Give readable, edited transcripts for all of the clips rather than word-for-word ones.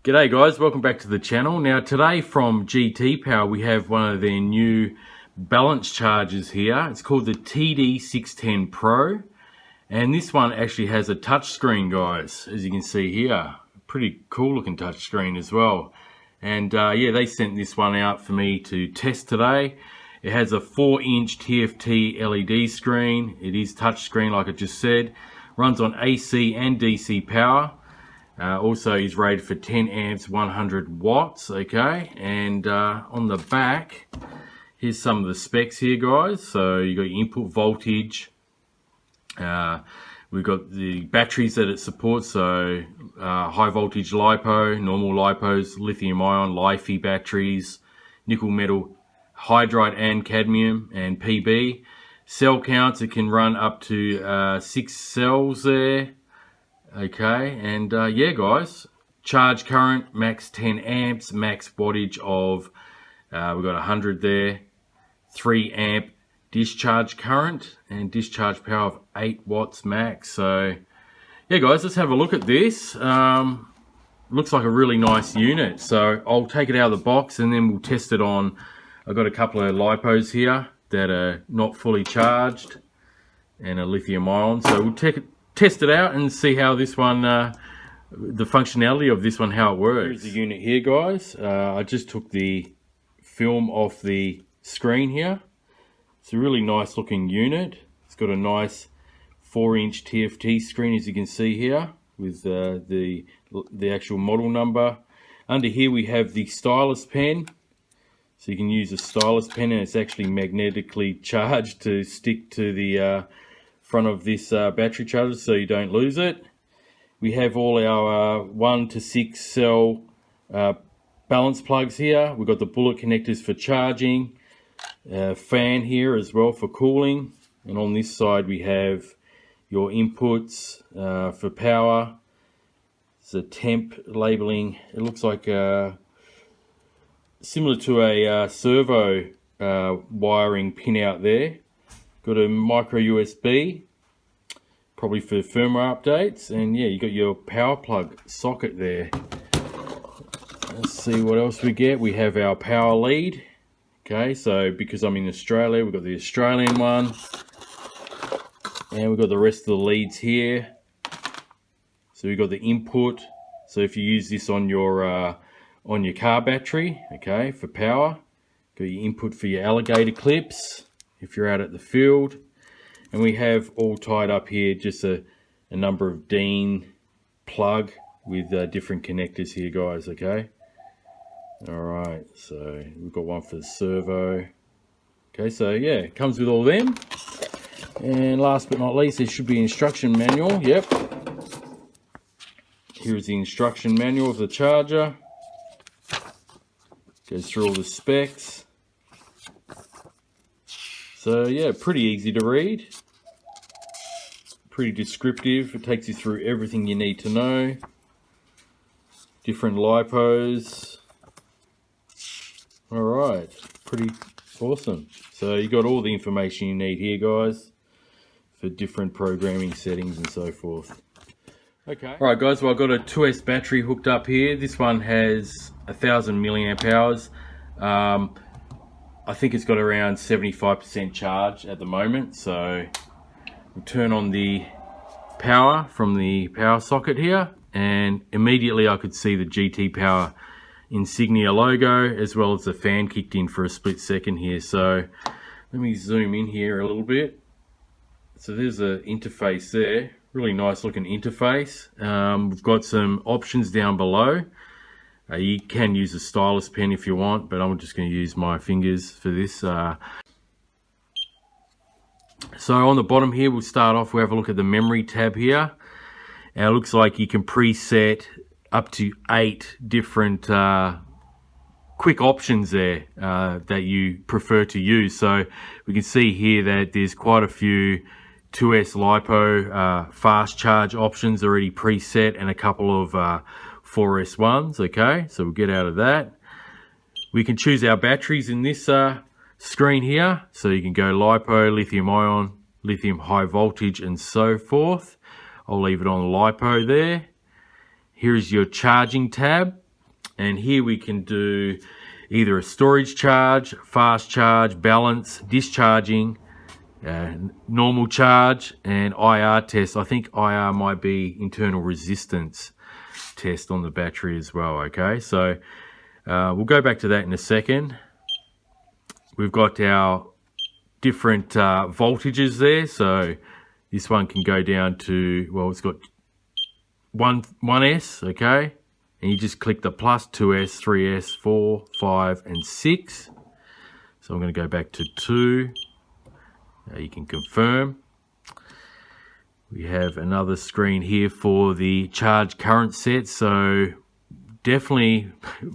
G'day guys, welcome back to the channel. Now today from GT Power we have one of their new balance chargers here. It's called the TD610 Pro, and this one actually has a touch screen, guys, as you can see here. Pretty cool looking touch screen as well. And yeah, they sent this one out for me to test today. It has a 4-inch TFT LED screen. It is touch screen like I just said. Runs on AC and DC power. Also is rated for 10 amps, 100 watts, okay? And on the back, here's some of the specs here, guys. So you got your input voltage. We've got the batteries that it supports, so high voltage LiPo, normal LiPos, lithium ion, Li-Fi batteries, nickel metal hydride and cadmium, and PB. Cell counts, it can run up to 6 cells there. Okay, and yeah guys, charge current max 10 amps, max wattage of we've got 100 there, 3 amp discharge current, and discharge power of 8 watts max. So yeah guys, let's have a look at this. Looks like a really nice unit, so I'll take it out of the box and then we'll test it on. I've got a couple of LiPos here that are not fully charged and a lithium ion, so we'll test it out and see how this one, the functionality of this one, how it works. Here's the unit here, guys. I just took the film off the screen here. It's a really nice looking unit. It's got a nice 4-inch TFT screen, as you can see here, with the actual model number. Under here we have the stylus pen. So you can use a stylus pen, and it's actually magnetically charged to stick to the front of this battery charger so you don't lose it. We have all our 1 to 6 cell balance plugs here. We've got the bullet connectors for charging, fan here as well for cooling, and on this side we have your inputs for power. It's a temp labeling. It looks like similar to a servo wiring pin out there. Got a micro USB, probably for firmware updates, and yeah, you got your power plug socket there. Let's see what else we get. We have our power lead. Okay, so because I'm in Australia, we've got the Australian one, and we've got the rest of the leads here. So we've got the input. So if you use this on your car battery, okay, for power, got your input for your alligator clips if you're out at the field. And we have all tied up here just a number of DIN plug with different connectors here, guys, okay? Alright, so we've got one for the servo. Okay, so yeah, it comes with all them. And last but not least, there should be an instruction manual. Yep. Here's the instruction manual of the charger. Goes through all the specs. So yeah, pretty easy to read, pretty descriptive. It takes you through everything you need to know. Different LiPos. Alright, pretty awesome. So you got all the information you need here, guys, for different programming settings and so forth. Okay. Alright guys, well I've got a 2S battery hooked up here. This one has 1000 milliamp hours. I think it's got around 75% charge at the moment, so we'll turn on the power from the power socket here, and immediately I could see the GT Power insignia logo, as well as the fan kicked in for a split second here. So let me zoom in here a little bit. So there's an interface there, really nice looking interface. We've got some options down below. You can use a stylus pen if you want, but I'm just going to use my fingers for this. So on the bottom here, we'll start off, we'll have a look at the memory tab here. And it looks like you can preset up to 8 different quick options there that you prefer to use. So we can see here that there's quite a few 2S LiPo fast charge options already preset, and a couple of 4S ones. Okay, so we'll get out of that. We can choose our batteries in this screen here, so you can go LiPo, lithium ion, lithium high voltage, and so forth. I'll leave it on LiPo there. Here is your charging tab. And here we can do either a storage charge, fast charge, balance, discharging, normal charge, and IR test. I think IR might be internal resistance test on the battery as well. Okay, so we'll go back to that in a second. We've got our different voltages there. So this one can go down to, well, it's got 1S, okay? And you just click the plus, 2S, 3S, 4, 5, and 6. So I'm going to go back to 2. You can confirm. We have another screen here for the charge current set. So definitely,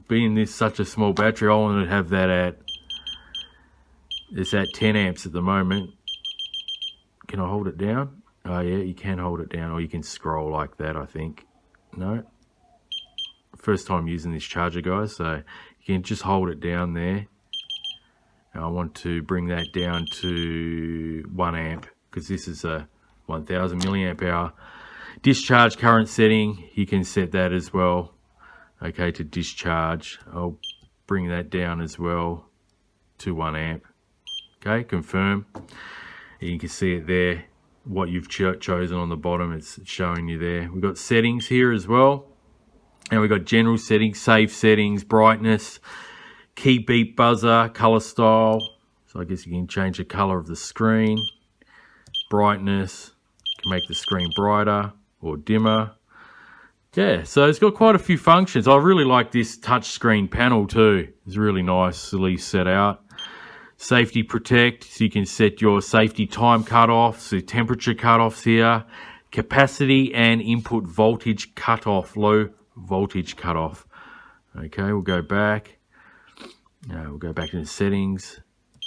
being this such a small battery, I want to have that at, it's at 10 amps at the moment. Can I hold it down? Oh yeah, you can hold it down, or you can scroll like that, I think. No. First time using this charger, guys, so you can just hold it down there. Now I want to bring that down to 1 amp, because this is a 1000 milliamp hour discharge current setting. You can set that as well, okay, to discharge. I'll bring that down as well to 1 amp. Okay, confirm. You can see it there, what you've chosen on the bottom. It's showing you there. We've got settings here as well, and we've got general settings, save settings, brightness, key beep buzzer, color style. So I guess you can change the color of the screen, brightness, you can make the screen brighter or dimmer. Yeah, so it's got quite a few functions. I really like this touch screen panel too. It's really nicely set out. Safety protect, so you can set your safety time cutoffs, so temperature cutoffs here, capacity and input voltage cutoff, low voltage cutoff. Okay, we'll go back. We'll go back into settings,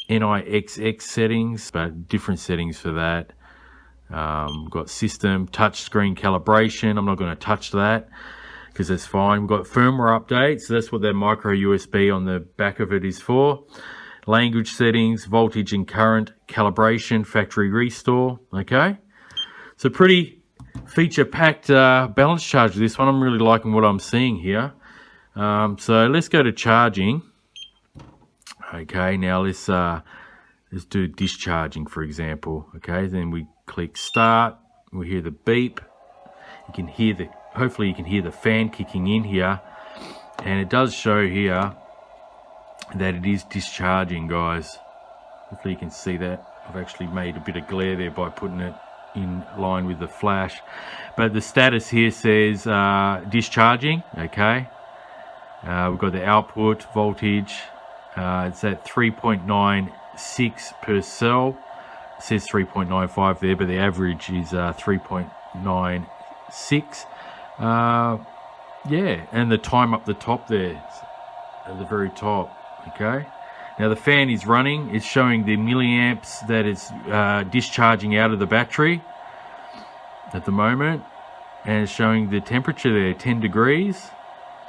NIXX settings, but different settings for that. We've got system, touch screen calibration. I'm not going to touch that because that's fine. We've got firmware updates, so that's what that micro USB on the back of it is for. Language settings, voltage and current, calibration, factory restore. Okay, so pretty feature-packed balance charge with this one. I'm really liking what I'm seeing here. So let's go to charging. Okay, now let's do discharging, for example. Okay, then we click start. We hear the beep. You can hear the, hopefully you can hear the fan kicking in here, and it does show here that it is discharging, guys. Hopefully you can see that. I've actually made a bit of glare there by putting it in line with the flash, but the status here says discharging. Okay, we've got the output voltage. It's at 3.96 per cell. It says 3.95 there, but the average is 3.96. Yeah, and the time up the top there, at the very top. Okay, now the fan is running. It's showing the milliamps that it's discharging out of the battery at the moment, and it's showing the temperature there, 10 degrees.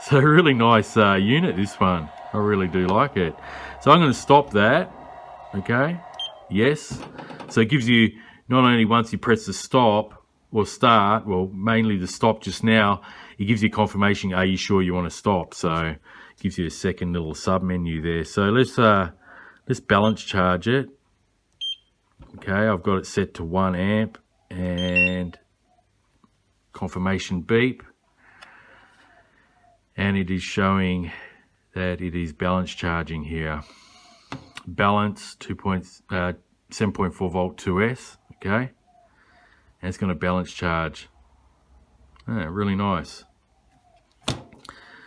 So really nice unit, this one. I really do like it. So I'm going to stop that. Okay, yes. So it gives you, not only once you press the stop or start, well, mainly the stop just now, it gives you confirmation, are you sure you want to stop? So gives you a second little sub menu there. So let's balance charge it. Okay, I've got it set to 1 amp and confirmation beep, and it is showing that it is balance charging here. Balance 7.4 volt 2S. Okay, and it's going to balance charge. Really nice.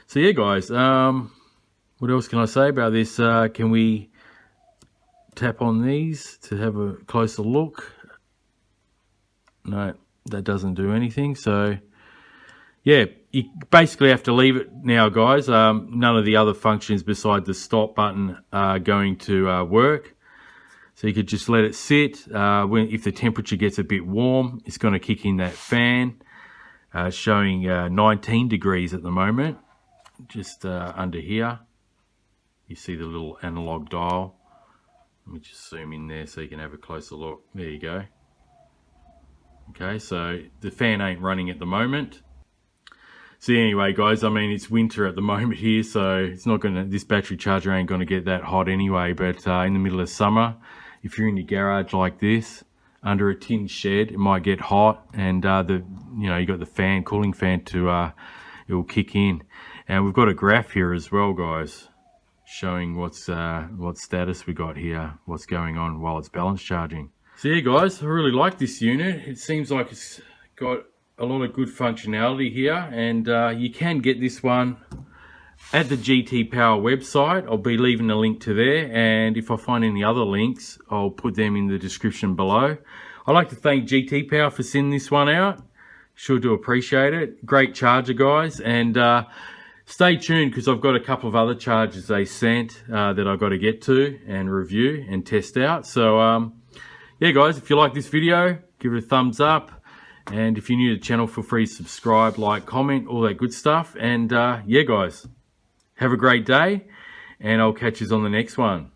So yeah, guys, what else can I say about this? Can we tap on these to have a closer look? No, that doesn't do anything. So yeah, you basically have to leave it now, guys. None of the other functions beside the stop button are going to work. So you could just let it sit. If the temperature gets a bit warm, it's going to kick in that fan, showing 19 degrees at the moment. Just under here, you see the little analog dial. Let me just zoom in there so you can have a closer look. There you go. Okay, so the fan ain't running at the moment. So anyway, guys, I mean, it's winter at the moment here, so it's not gonna, this battery charger ain't gonna get that hot anyway. But in the middle of summer, if you're in your garage like this, under a tin shed, it might get hot, and you got the fan, cooling fan to it will kick in. And we've got a graph here as well, guys, showing what status we got here, what's going on while it's balance charging. So yeah, guys, I really like this unit. It seems like it's got a lot of good functionality here, and you can get this one at the GT Power website. I'll be leaving a link to there, and if I find any other links, I'll put them in the description below. I'd like to thank GT Power for sending this one out. Sure do appreciate it. Great charger, guys, and stay tuned because I've got a couple of other chargers they sent that I've got to get to and review and test out. So yeah, guys, if you like this video, give it a thumbs up. And if you're new to the channel, feel free to subscribe, like, comment, all that good stuff. And yeah, guys, have a great day, and I'll catch you on the next one.